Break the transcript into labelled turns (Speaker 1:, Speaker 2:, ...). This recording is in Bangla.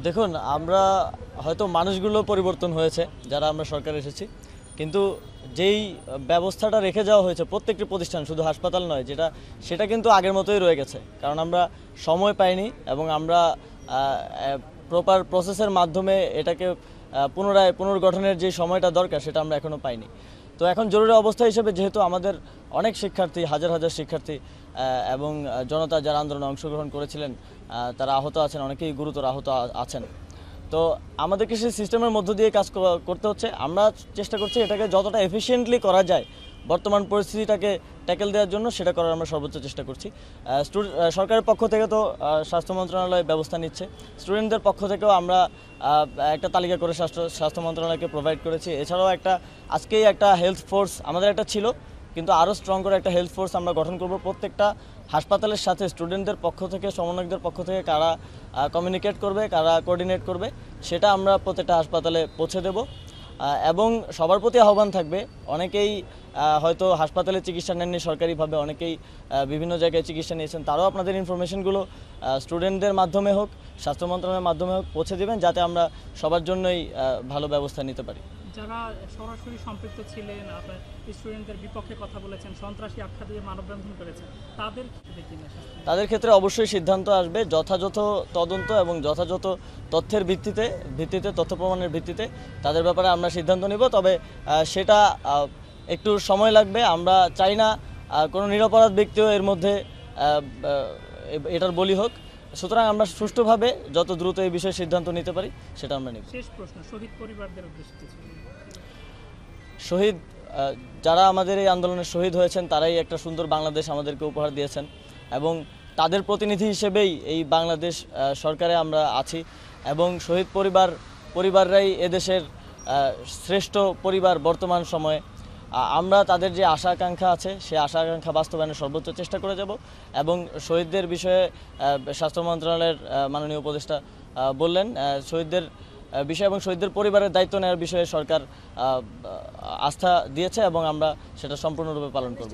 Speaker 1: দেখুন, আমরা হয়তো মানুষগুলো পরিবর্তন হয়েছে যারা আমরা সরকারে এসেছি, কিন্তু যেই ব্যবস্থাটা রেখে যাওয়া হয়েছে প্রত্যেকটি প্রতিষ্ঠান, শুধু হাসপাতাল নয়, সেটা কিন্তু আগের মতোই রয়ে গেছে। কারণ আমরা সময় পাইনি এবং আমরা প্রপার প্রসেসের মাধ্যমে এটাকে পুনর্গঠনের যে সময়টা দরকার সেটা আমরা এখনও পাইনি। তো এখন জরুরি অবস্থা হিসেবে যেহেতু আমাদের অনেক শিক্ষার্থী, হাজার হাজার শিক্ষার্থী এবং জনতা যারা আন্দোলনে অংশগ্রহণ করেছিলেন তারা আহত আছেন, অনেকেই গুরুতর আহত আছেন। তো আমাদেরকে সেই সিস্টেমের মধ্য দিয়ে কাজ করতে হচ্ছে। আমরা চেষ্টা করছি এটাকে যতটা এফিশিয়েন্টলি করা যায় বর্তমান পরিস্থিতিটাকে ট্যাকেল দেওয়ার জন্য, সেটা করার আমরা সর্বোচ্চ চেষ্টা করছি। সরকারের পক্ষ থেকে তো স্বাস্থ্য মন্ত্রণালয় ব্যবস্থা নিচ্ছে, স্টুডেন্টদের পক্ষ থেকেও আমরা একটা তালিকা করে স্বাস্থ্য মন্ত্রণালয়কে প্রোভাইড করেছি। এছাড়াও আজকেই একটা হেলথ ফোর্স আমাদের ছিল, কিন্তু আরও স্ট্রং করে একটা হেলথ ফোর্স আমরা গঠন করব। প্রত্যেকটা হাসপাতালের সাথে স্টুডেন্টদের পক্ষ থেকে, সমন্বয়কদের পক্ষ থেকে কারা কমিউনিকেট করবে, কারা কোঅর্ডিনেট করবে, সেটা আমরা প্রত্যেকটা হাসপাতালে পৌঁছে দেব। এবং সবার প্রতি আহ্বান থাকবে, অনেকেই হয়তো হাসপাতালে চিকিৎসা নেননি সরকারিভাবে, অনেকেই বিভিন্ন জায়গায় চিকিৎসা নিয়েছেন, তারাও আপনাদের ইনফরমেশনগুলো স্টুডেন্টদের মাধ্যমে হোক, স্বাস্থ্য মন্ত্রণালয়ের মাধ্যমে হোক পৌঁছে দেবেন, যাতে আমরা সবার জন্যই ভালো ব্যবস্থা নিতে পারি।
Speaker 2: যারা সরাসরি সম্পৃক্ত ছিলেন, আপনার স্টুডেন্টদের বিপক্ষে কথা বলেছেন, সন্ত্রাসী আখ্যা দিয়ে মানববন্ধন করেছেন,
Speaker 1: তাদের ক্ষেত্রে অবশ্যই সিদ্ধান্ত আসবে যথাযথ তদন্ত এবং যথাযথ তথ্যের ভিত্তিতে তথ্য প্রমাণের ভিত্তিতে তাদের ব্যাপারে আমরা সিদ্ধান্ত নিব। তবে সেটা একটু সময় লাগবে। আমরা চাই না কোনো নিরপরাধ ব্যক্তিও এর মধ্যে এটার বলি হোক। সুতরাং আমরা সুষ্ঠুভাবে যত দ্রুত এই বিষয়ে সিদ্ধান্ত নিতে পারি সেটা আমরা নিব।
Speaker 2: শেষ প্রশ্ন, শহীদ পরিবারদের উদ্দেশ্যে
Speaker 1: শহীদ যারা আমাদের এই আন্দোলনে শহীদ হয়েছেন তারাই একটা সুন্দর বাংলাদেশ আমাদেরকে উপহার দিয়েছেন, এবং তাদের প্রতিনিধি হিসেবেই এই বাংলাদেশ সরকারে আমরা আছি। এবং শহীদ পরিবাররাই এদেশের শ্রেষ্ঠ পরিবার বর্তমান সময়ে। আমরা তাদের যে আশা আকাঙ্ক্ষা আছে সেই আশা আকাঙ্ক্ষা বাস্তবায়নের সর্বোচ্চ চেষ্টা করে যাব। এবং শহীদদের বিষয়ে স্বাস্থ্য মন্ত্রণালয়ের মাননীয় উপদেষ্টা বললেন, শহীদদের বিষয় এবং শহীদদের পরিবারের দায়িত্ব নেওয়ার বিষয়ে সরকার আস্থা দিয়েছে এবং আমরা সেটা সম্পূর্ণরূপে পালন করব।